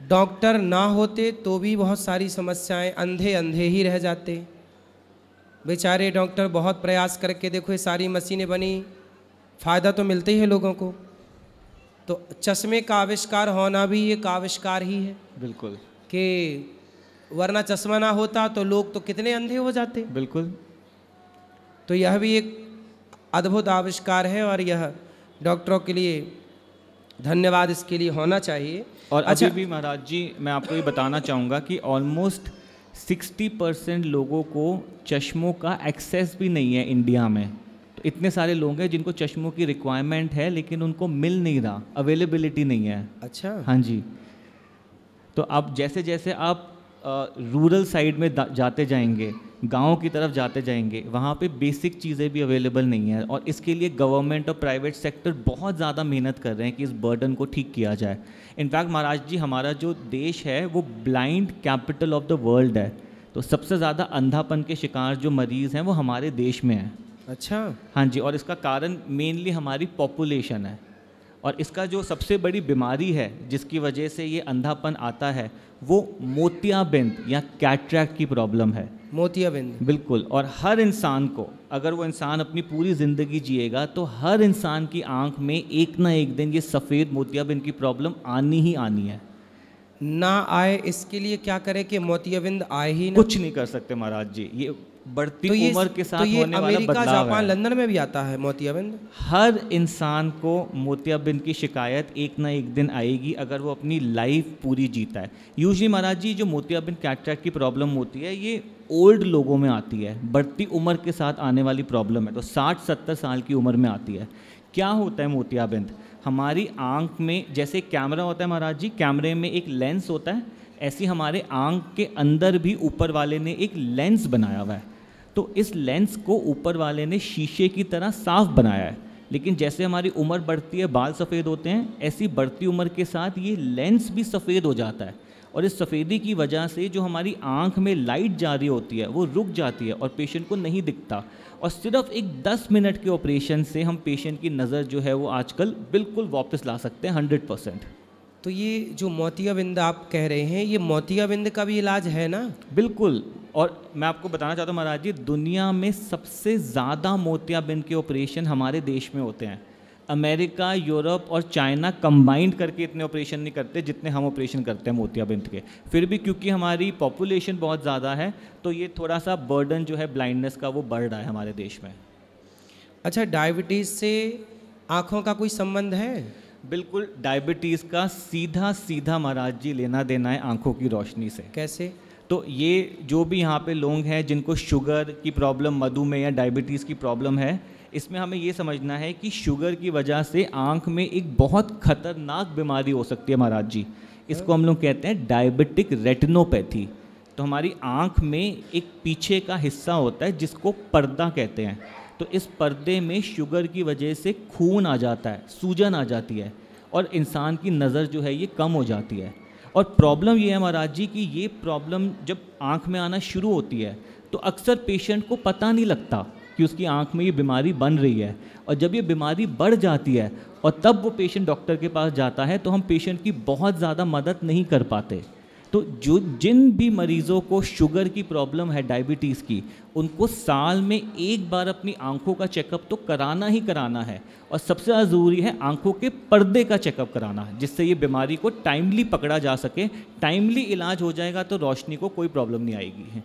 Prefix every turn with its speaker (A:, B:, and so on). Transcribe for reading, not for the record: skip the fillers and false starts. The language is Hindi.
A: डॉक्टर ना होते तो भी बहुत सारी समस्याएं, अंधे अंधे ही रह जाते। बेचारे डॉक्टर बहुत प्रयास करके देखो ये सारी मशीनें बनी, फ़ायदा तो मिलता ही है लोगों को। तो चश्मे का आविष्कार होना भी एक आविष्कार ही है
B: बिल्कुल।
A: कि वरना चश्मा ना होता तो लोग तो कितने अंधे हो जाते।
B: बिल्कुल।
A: तो यह भी एक अद्भुत आविष्कार है और यह डॉक्टरों के लिए धन्यवाद इसके लिए होना चाहिए।
B: और
A: अच्छा,
B: अभी भी महाराज जी मैं आपको ये बताना चाहूँगा कि ऑलमोस्ट 60% लोगों को चश्मों का एक्सेस भी नहीं है इंडिया में। तो इतने सारे लोग हैं जिनको चश्मों की रिक्वायरमेंट है लेकिन उनको मिल नहीं रहा, अवेलेबिलिटी नहीं है।
A: अच्छा,
B: हाँ जी। तो अब जैसे जैसे आप रूरल साइड में जाते जाएंगे, गाँव की तरफ जाते जाएंगे, वहाँ पे बेसिक चीज़ें भी अवेलेबल नहीं है और इसके लिए गवर्नमेंट और प्राइवेट सेक्टर बहुत ज़्यादा मेहनत कर रहे हैं कि इस बर्डन को ठीक किया जाए। इनफैक्ट महाराज जी हमारा जो देश है वो blind capital of the world है। तो सबसे ज़्यादा अंधापन के शिकार जो मरीज़ हैं वो हमारे देश में हैं।
A: अच्छा।
B: हाँ जी। और इसका कारण मेनली हमारी पॉपुलेशन है। और इसका जो सबसे बड़ी बीमारी है जिसकी वजह से ये अंधापन आता है वो मोतियाबिंद या कैटरैक्ट की प्रॉब्लम है।
A: मोतियाबिंद।
B: बिल्कुल। और हर इंसान को, अगर वो इंसान अपनी पूरी ज़िंदगी जिएगा तो हर इंसान की आंख में एक ना एक दिन ये सफ़ेद मोतियाबिंद की प्रॉब्लम आनी ही आनी है।
A: ना आए इसके लिए क्या करें कि मोतियाबिंद आए ही ना?
B: कुछ नहीं कर सकते महाराज जी, ये बढ़ती
A: तो
B: उम्र के साथ
A: तो ये
B: होने वाला
A: अमेरिका,
B: बदलाव
A: जापान,
B: है।
A: लंदन में भी आता है मोतियाबिंद?
B: हर इंसान को मोतियाबिंद की शिकायत एक ना एक दिन आएगी अगर वो अपनी लाइफ पूरी जीता है। यूजुअली महाराज जी जो मोतियाबिंद कैटरैक्ट की प्रॉब्लम होती है ये ओल्ड लोगों में आती है, बढ़ती उम्र के साथ आने वाली प्रॉब्लम है। तो 60-70 साल की उम्र में आती है। क्या होता है मोतियाबिंद? हमारी आंख में जैसे कैमरा होता है महाराज जी, कैमरे में एक लेंस होता है, ऐसी हमारे आंख के अंदर भी ऊपर वाले ने एक लेंस बनाया हुआ है। तो इस लेंस को ऊपर वाले ने शीशे की तरह साफ बनाया है। लेकिन जैसे हमारी उम्र बढ़ती है बाल सफ़ेद होते हैं, ऐसी बढ़ती उम्र के साथ ये लेंस भी सफ़ेद हो जाता है। और इस सफ़ेदी की वजह से जो हमारी आंख में लाइट जा रही होती है वो रुक जाती है और पेशेंट को नहीं दिखता। और सिर्फ एक 10 मिनट के ऑपरेशन से हम पेशेंट की नज़र जो है वो आजकल बिल्कुल वापस ला सकते हैं 100%।
A: तो ये जो मोतियाबिंद आप कह रहे हैं, ये मोतियाबिंद का भी इलाज है ना?
B: बिल्कुल। और मैं आपको बताना चाहता हूँ महाराज जी, दुनिया में सबसे ज़्यादा मोतियाबिंद के ऑपरेशन हमारे देश में होते हैं। अमेरिका, यूरोप और चाइना कंबाइंड करके इतने ऑपरेशन नहीं करते जितने हम ऑपरेशन करते हैं मोतियाबिंद के। फिर भी क्योंकि हमारी पॉपुलेशन बहुत ज़्यादा है तो ये थोड़ा सा बर्डन जो है ब्लाइंडनेस का वो बढ़ रहा है हमारे देश में।
A: अच्छा, डायबिटीज़ से आँखों का कोई संबंध है?
B: बिल्कुल। डायबिटीज़ का सीधा सीधा महाराज जी लेना देना है आँखों की रोशनी से।
A: कैसे?
B: तो ये जो भी यहाँ पे लोग हैं जिनको शुगर की प्रॉब्लम, मधुमेह या डायबिटीज़ की प्रॉब्लम है, इसमें हमें ये समझना है कि शुगर की वजह से आँख में एक बहुत खतरनाक बीमारी हो सकती है महाराज जी। इसको हम लोग कहते हैं डायबिटिक रेटिनोपैथी। तो हमारी आँख में एक पीछे का हिस्सा होता है जिसको पर्दा कहते हैं। तो इस पर्दे में शुगर की वजह से खून आ जाता है, सूजन आ जाती है और इंसान की नज़र जो है ये कम हो जाती है। और प्रॉब्लम ये है महाराज जी कि ये प्रॉब्लम जब आँख में आना शुरू होती है तो अक्सर पेशेंट को पता नहीं लगता कि उसकी आँख में ये बीमारी बन रही है। और जब ये बीमारी बढ़ जाती है और तब वो पेशेंट डॉक्टर के पास जाता है तो हम पेशेंट की बहुत ज़्यादा मदद नहीं कर पाते। तो जिन भी मरीज़ों को शुगर की प्रॉब्लम है, डायबिटीज़ की, उनको साल में एक बार अपनी आंखों का चेकअप तो कराना ही कराना है। और सबसे ज़्यादा ज़रूरी है आंखों के पर्दे का चेकअप कराना, जिससे ये बीमारी को टाइमली पकड़ा जा सके। टाइमली इलाज हो जाएगा तो रोशनी को कोई प्रॉब्लम नहीं आएगी।